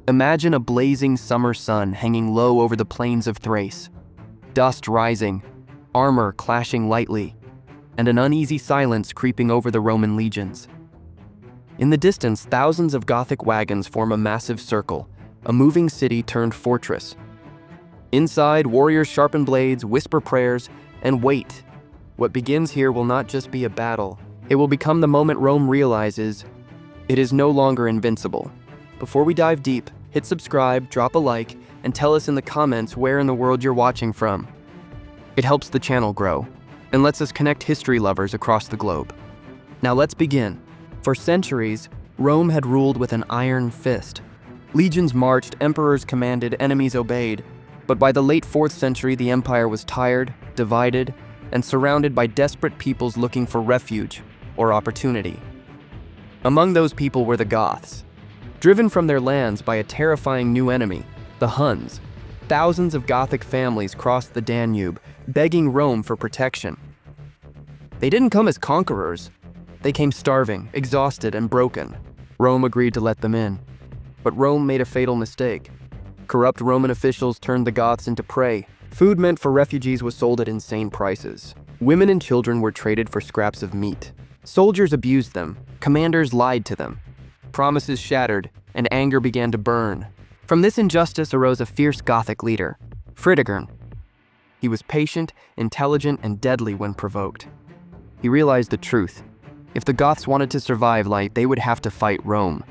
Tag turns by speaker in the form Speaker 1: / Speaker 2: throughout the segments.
Speaker 1: Imagine a blazing summer sun hanging low over the plains of Thrace, dust rising, armor clashing lightly, and an uneasy silence creeping over the Roman legions. In the distance, thousands of Gothic wagons form a massive circle, a moving city turned fortress. Inside, warriors sharpen blades, whisper prayers, and wait. What begins here will not just be a battle. It will become the moment Rome realizes it is no longer invincible. Before we dive deep, hit subscribe, drop a like, and tell us in the comments where in the world you're watching from. It helps the channel grow and lets us connect history lovers across the globe. Now let's begin. For centuries, Rome had ruled with an iron fist. Legions marched, emperors commanded, enemies obeyed. But by the late 4th century, the empire was tired, divided, and surrounded by desperate peoples looking for refuge or opportunity. Among those people were the Goths. Driven from their lands by a terrifying new enemy, the Huns, thousands of Gothic families crossed the Danube, begging Rome for protection. They didn't come as conquerors. They came starving, exhausted, and broken. Rome agreed to let them in. But Rome made a fatal mistake. Corrupt Roman officials turned the Goths into prey. Food meant for refugees was sold at insane prices. Women and children were traded for scraps of meat. Soldiers abused them. Commanders lied to them. Promises shattered, and anger began to burn. From this injustice arose a fierce Gothic leader, Fritigern. He was patient, intelligent, and deadly when provoked. He realized the truth. If the Goths wanted to survive life, they would have to fight Rome.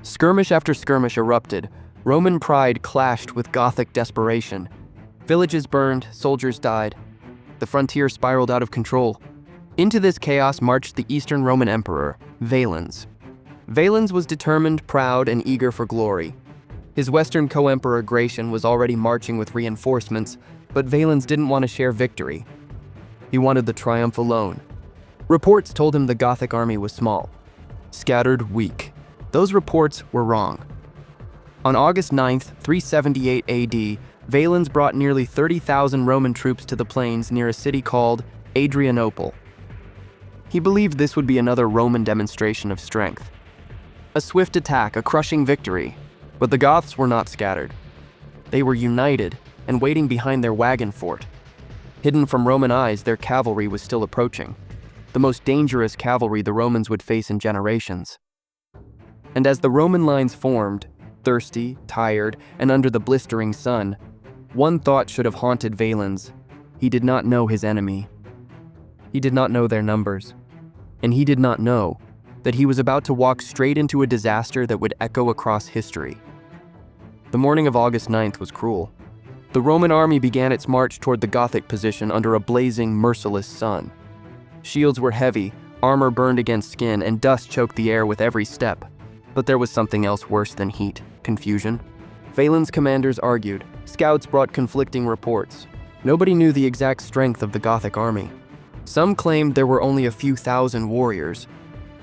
Speaker 1: Skirmish after skirmish erupted. Roman pride clashed with Gothic desperation. Villages burned, soldiers died. The frontier spiraled out of control. Into this chaos marched the Eastern Roman Emperor, Valens. Valens was determined, proud, and eager for glory. His Western co-emperor Gratian was already marching with reinforcements, but Valens didn't want to share victory. He wanted the triumph alone. Reports told him the Gothic army was small, scattered, weak. Those reports were wrong. On August 9th, 378 AD, Valens brought nearly 30,000 Roman troops to the plains near a city called Adrianople. He believed this would be another Roman demonstration of strength. A swift attack, a crushing victory. But the Goths were not scattered. They were united and waiting behind their wagon fort. Hidden from Roman eyes, their cavalry was still approaching. The most dangerous cavalry the Romans would face in generations. And as the Roman lines formed, thirsty, tired, and under the blistering sun, one thought should have haunted Valens. He did not know his enemy. He did not know their numbers. And he did not know that he was about to walk straight into a disaster that would echo across history. The morning of August 9th was cruel. The Roman army began its march toward the Gothic position under a blazing, merciless sun. Shields were heavy, armor burned against skin, and dust choked the air with every step. But there was something else worse than heat: confusion. Valens' commanders argued. Scouts brought conflicting reports. Nobody knew the exact strength of the Gothic army. Some claimed there were only a few thousand warriors.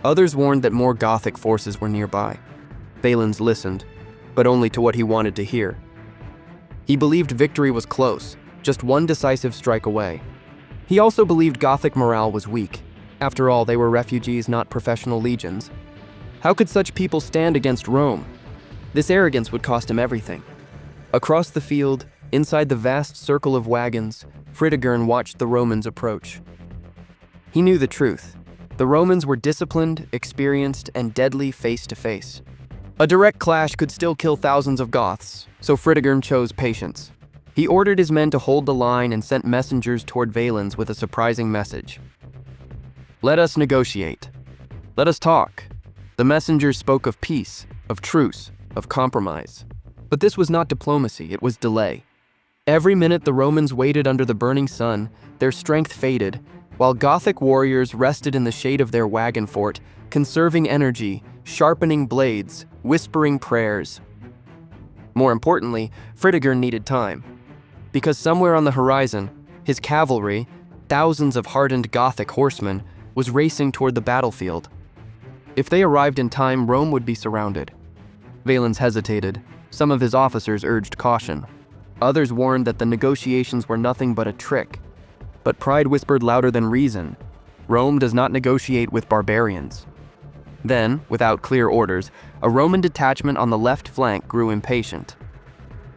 Speaker 1: Others warned that more Gothic forces were nearby. Valens listened, but only to what he wanted to hear. He believed victory was close, just one decisive strike away. He also believed Gothic morale was weak. After all, they were refugees, not professional legions. How could such people stand against Rome? This arrogance would cost him everything. Across the field, inside the vast circle of wagons, Fritigern watched the Romans approach. He knew the truth. The Romans were disciplined, experienced, and deadly face to face. A direct clash could still kill thousands of Goths, so Fritigern chose patience. He ordered his men to hold the line and sent messengers toward Valens with a surprising message. "Let us negotiate. Let us talk." The messengers spoke of peace, of truce, of compromise. But this was not diplomacy, it was delay. Every minute the Romans waited under the burning sun, their strength faded, while Gothic warriors rested in the shade of their wagon fort, conserving energy, sharpening blades, whispering prayers. More importantly, Fritigern needed time. Because somewhere on the horizon, his cavalry, thousands of hardened Gothic horsemen, was racing toward the battlefield. If they arrived in time, Rome would be surrounded. Valens hesitated. Some of his officers urged caution. Others warned that the negotiations were nothing but a trick. But pride whispered louder than reason. Rome does not negotiate with barbarians. Then, without clear orders, A Roman detachment on the left flank grew impatient.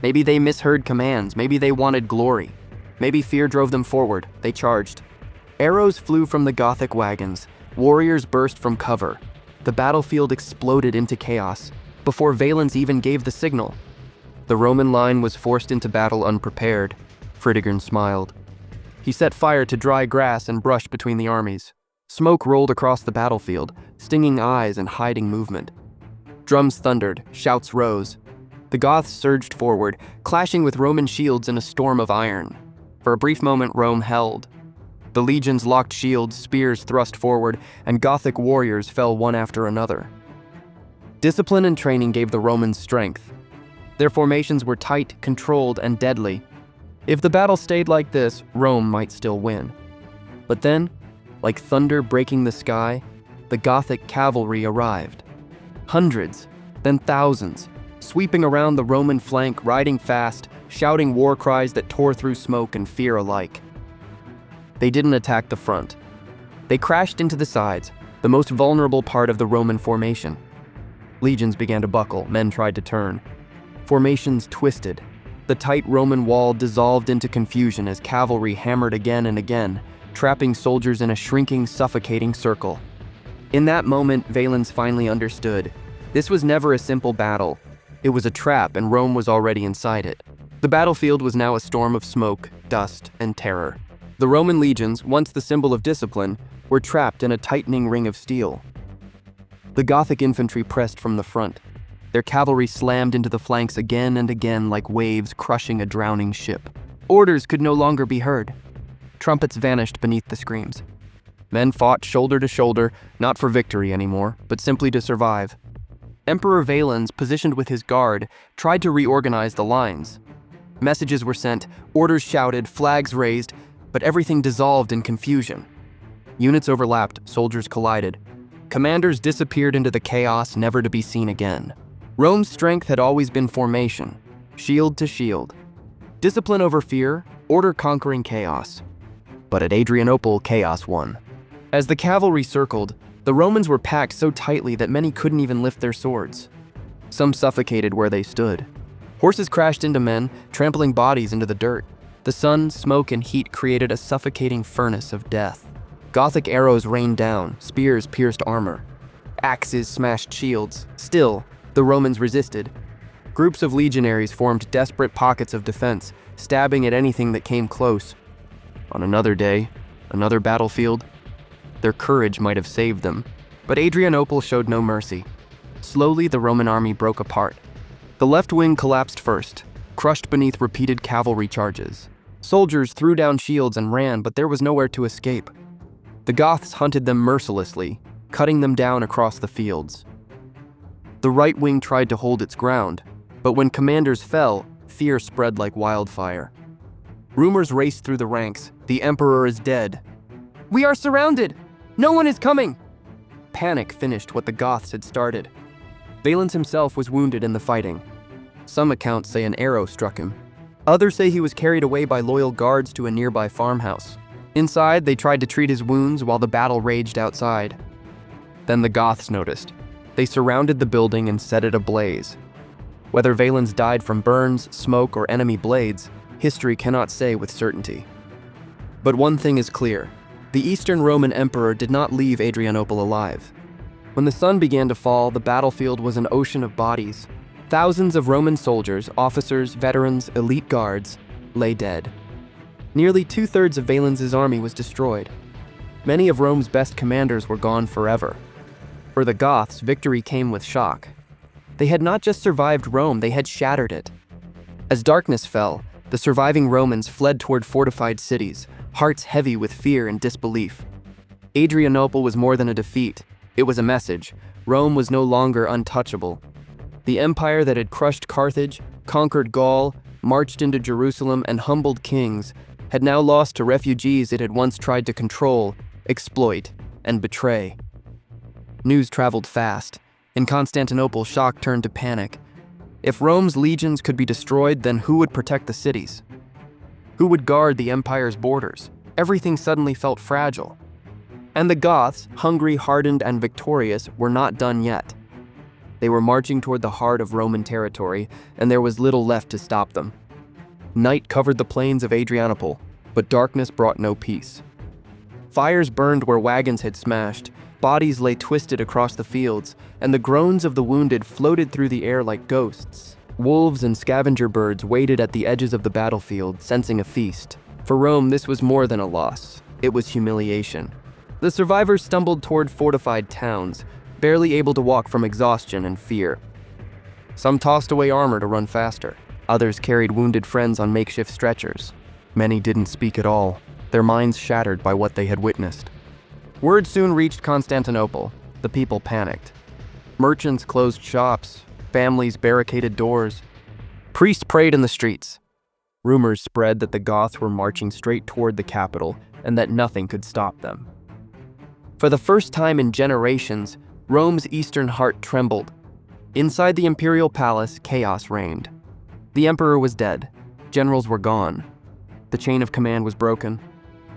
Speaker 1: Maybe they misheard commands, maybe they wanted glory. Maybe fear drove them forward. They charged. Arrows flew from the Gothic wagons. Warriors burst from cover. The battlefield exploded into chaos before Valens even gave the signal. The Roman line was forced into battle unprepared. Fritigern smiled. He set fire to dry grass and brush between the armies. Smoke rolled across the battlefield, stinging eyes and hiding movement. Drums thundered, shouts rose. The Goths surged forward, clashing with Roman shields in a storm of iron. For a brief moment, Rome held. The legions locked shields, spears thrust forward, and Gothic warriors fell one after another. Discipline and training gave the Romans strength. Their formations were tight, controlled, and deadly. If the battle stayed like this, Rome might still win. But then, like thunder breaking the sky, the Gothic cavalry arrived. Hundreds, then thousands, sweeping around the Roman flank, riding fast, shouting war cries that tore through smoke and fear alike. They didn't attack the front. They crashed into the sides, the most vulnerable part of the Roman formation. Legions began to buckle, men tried to turn. Formations twisted. The tight Roman wall dissolved into confusion as cavalry hammered again and again, trapping soldiers in a shrinking, suffocating circle. In that moment, Valens finally understood. This was never a simple battle. It was a trap, and Rome was already inside it. The battlefield was now a storm of smoke, dust, and terror. The Roman legions, once the symbol of discipline, were trapped in a tightening ring of steel. The Gothic infantry pressed from the front. Their cavalry slammed into the flanks again and again like waves crushing a drowning ship. Orders could no longer be heard. Trumpets vanished beneath the screams. Men fought shoulder to shoulder, not for victory anymore, but simply to survive. Emperor Valens, positioned with his guard, tried to reorganize the lines. Messages were sent, orders shouted, flags raised, but everything dissolved in confusion. Units overlapped, soldiers collided. Commanders disappeared into the chaos, never to be seen again. Rome's strength had always been formation, shield to shield. Discipline over fear, order conquering chaos. But at Adrianople, chaos won. As the cavalry circled, the Romans were packed so tightly that many couldn't even lift their swords. Some suffocated where they stood. Horses crashed into men, trampling bodies into the dirt. The sun, smoke, and heat created a suffocating furnace of death. Gothic arrows rained down, spears pierced armor. Axes smashed shields. Still, the Romans resisted. Groups of legionaries formed desperate pockets of defense, stabbing at anything that came close. On another day, another battlefield, their courage might have saved them. But Adrianople showed no mercy. Slowly, the Roman army broke apart. The left wing collapsed first, crushed beneath repeated cavalry charges. Soldiers threw down shields and ran, but there was nowhere to escape. The Goths hunted them mercilessly, cutting them down across the fields. The right wing tried to hold its ground, but when commanders fell, fear spread like wildfire. Rumors raced through the ranks. The emperor is dead. We are surrounded! No one is coming! Panic finished what the Goths had started. Valens himself was wounded in the fighting. Some accounts say an arrow struck him. Others say he was carried away by loyal guards to a nearby farmhouse. Inside, they tried to treat his wounds while the battle raged outside. Then the Goths noticed. They surrounded the building and set it ablaze. Whether Valens died from burns, smoke, or enemy blades, history cannot say with certainty. But one thing is clear. The Eastern Roman emperor did not leave Adrianople alive. When the sun began to fall, the battlefield was an ocean of bodies. Thousands of Roman soldiers, officers, veterans, elite guards, lay dead. Nearly 2/3 of Valens' army was destroyed. Many of Rome's best commanders were gone forever. For the Goths, victory came with shock. They had not just survived Rome, they had shattered it. As darkness fell, the surviving Romans fled toward fortified cities, hearts heavy with fear and disbelief. Adrianople was more than a defeat. It was a message. Rome was no longer untouchable. The empire that had crushed Carthage, conquered Gaul, marched into Jerusalem, and humbled kings had now lost to refugees it had once tried to control, exploit, and betray. News traveled fast. In Constantinople, shock turned to panic. If Rome's legions could be destroyed, then who would protect the cities? Who would guard the empire's borders? Everything suddenly felt fragile. And the Goths, hungry, hardened, and victorious, were not done yet. They were marching toward the heart of Roman territory, and there was little left to stop them. Night covered the plains of Adrianople, but darkness brought no peace. Fires burned where wagons had smashed, bodies lay twisted across the fields, and the groans of the wounded floated through the air like ghosts. Wolves and scavenger birds waited at the edges of the battlefield, sensing a feast. For Rome, this was more than a loss. It was humiliation. The survivors stumbled toward fortified towns, barely able to walk from exhaustion and fear. Some tossed away armor to run faster. Others carried wounded friends on makeshift stretchers. Many didn't speak at all, their minds shattered by what they had witnessed. Word soon reached Constantinople. The people panicked. Merchants closed shops, families barricaded doors. Priests prayed in the streets. Rumors spread that the Goths were marching straight toward the capital and that nothing could stop them. For the first time in generations, Rome's eastern heart trembled. Inside the imperial palace, chaos reigned. The emperor was dead. Generals were gone. The chain of command was broken.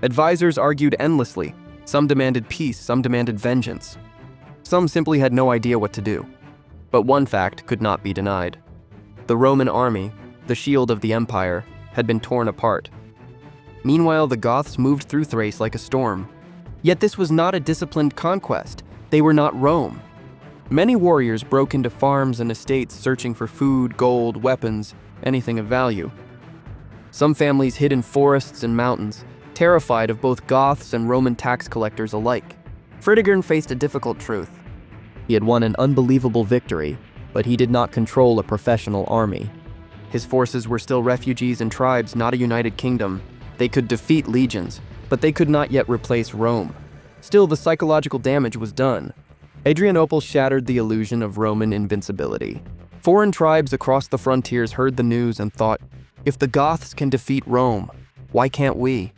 Speaker 1: Advisors argued endlessly. Some demanded peace, some demanded vengeance. Some simply had no idea what to do. But one fact could not be denied. The Roman army, the shield of the empire, had been torn apart. Meanwhile, the Goths moved through Thrace like a storm. Yet this was not a disciplined conquest. They were not Rome. Many warriors broke into farms and estates searching for food, gold, weapons, anything of value. Some families hid in forests and mountains, terrified of both Goths and Roman tax collectors alike. Fritigern faced a difficult truth. He had won an unbelievable victory, but he did not control a professional army. His forces were still refugees and tribes, not a united kingdom. They could defeat legions, but they could not yet replace Rome. Still, the psychological damage was done. Adrianople shattered the illusion of Roman invincibility. Foreign tribes across the frontiers heard the news and thought, if the Goths can defeat Rome, why can't we?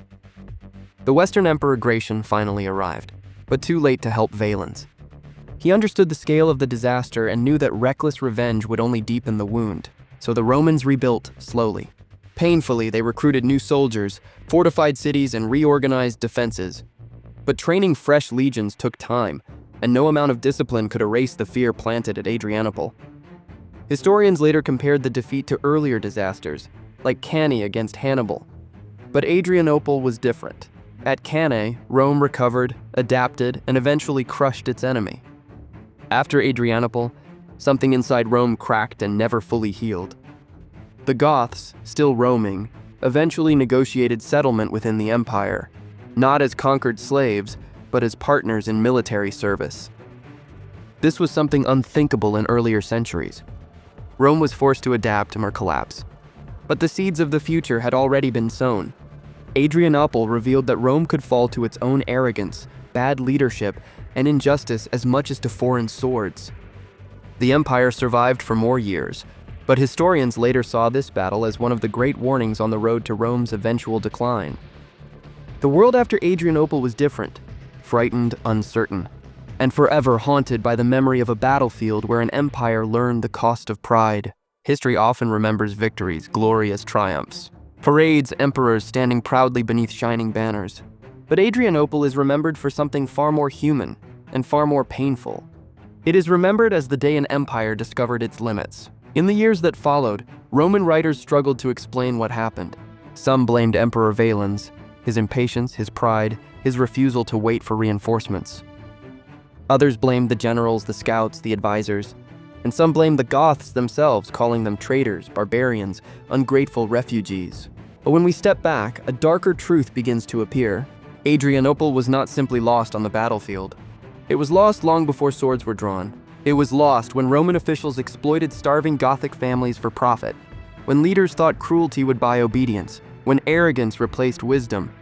Speaker 1: The Western Emperor Gratian finally arrived, but too late to help Valens. He understood the scale of the disaster and knew that reckless revenge would only deepen the wound, so the Romans rebuilt slowly. Painfully, they recruited new soldiers, fortified cities, and reorganized defenses. But training fresh legions took time, and no amount of discipline could erase the fear planted at Adrianople. Historians later compared the defeat to earlier disasters, like Cannae against Hannibal. But Adrianople was different. At Cannae, Rome recovered, adapted, and eventually crushed its enemy. After Adrianople, something inside Rome cracked and never fully healed. The Goths, still roaming, eventually negotiated settlement within the empire, not as conquered slaves, but as partners in military service. This was something unthinkable in earlier centuries. Rome was forced to adapt or collapse. But the seeds of the future had already been sown. Adrianople revealed that Rome could fall to its own arrogance, bad leadership, and injustice as much as to foreign swords. The empire survived for more years, but historians later saw this battle as one of the great warnings on the road to Rome's eventual decline. The world after Adrianople was different, frightened, uncertain, and forever haunted by the memory of a battlefield where an empire learned the cost of pride. History often remembers victories, glorious triumphs, parades, emperors standing proudly beneath shining banners. But Adrianople is remembered for something far more human and far more painful. It is remembered as the day an empire discovered its limits. In the years that followed, Roman writers struggled to explain what happened. Some blamed Emperor Valens, his impatience, his pride, his refusal to wait for reinforcements. Others blamed the generals, the scouts, the advisors, and some blamed the Goths themselves, calling them traitors, barbarians, ungrateful refugees. But when we step back, a darker truth begins to appear. Adrianople was not simply lost on the battlefield. It was lost long before swords were drawn. It was lost when Roman officials exploited starving Gothic families for profit, when leaders thought cruelty would buy obedience, when arrogance replaced wisdom.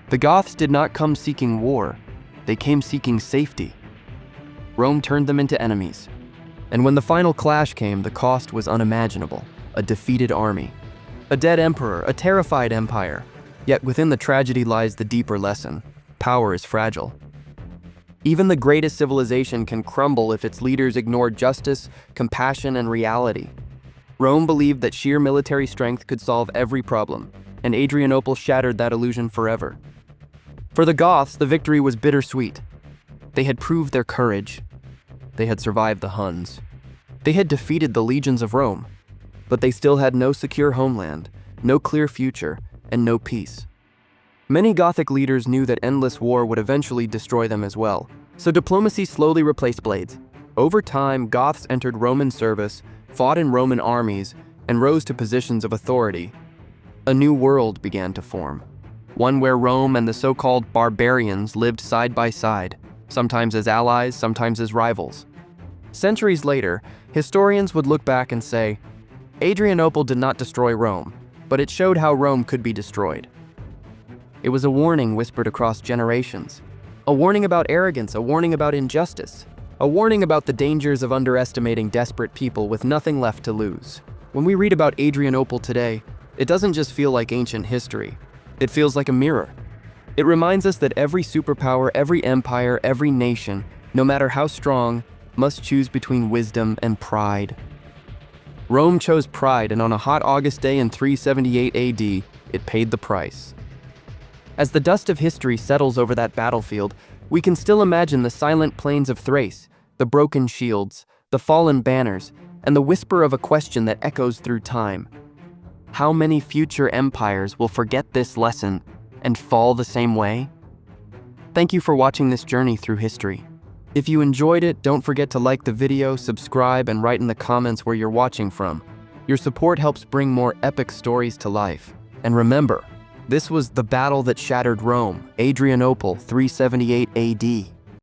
Speaker 1: The Goths did not come seeking war, they came seeking safety. Rome turned them into enemies. And when the final clash came, the cost was unimaginable. A defeated army, a dead emperor, a terrified empire. Yet within the tragedy lies the deeper lesson. Power is fragile. Even the greatest civilization can crumble if its leaders ignore justice, compassion, and reality. Rome believed that sheer military strength could solve every problem, and Adrianople shattered that illusion forever. For the Goths, the victory was bittersweet. They had proved their courage. they had survived the Huns. They had defeated the legions of Rome, but they still had no secure homeland, no clear future, and no peace. Many Gothic leaders knew that endless war would eventually destroy them as well, so diplomacy slowly replaced blades. Over time, Goths entered Roman service, fought in Roman armies, and rose to positions of authority. A new world began to form, one where Rome and the so-called barbarians lived side by side, sometimes as allies, sometimes as rivals. Centuries later, historians would look back and say, Adrianople did not destroy Rome, but it showed how Rome could be destroyed. It was a warning whispered across generations. A warning about arrogance, a warning about injustice, a warning about the dangers of underestimating desperate people with nothing left to lose. When we read about Adrianople today, it doesn't just feel like ancient history. It feels like a mirror. It reminds us that every superpower, every empire, every nation, no matter how strong, must choose between wisdom and pride. Rome chose pride, and on a hot August day in 378 AD, it paid the price. As the dust of history settles over that battlefield, we can still imagine the silent plains of Thrace, the broken shields, the fallen banners, and the whisper of a question that echoes through time. How many future empires will forget this lesson and fall the same way? Thank you for watching this journey through history. If you enjoyed it, don't forget to like the video, subscribe, and write in the comments where you're watching from. Your support helps bring more epic stories to life. And remember, this was the battle that shattered Rome, Adrianople, 378 AD.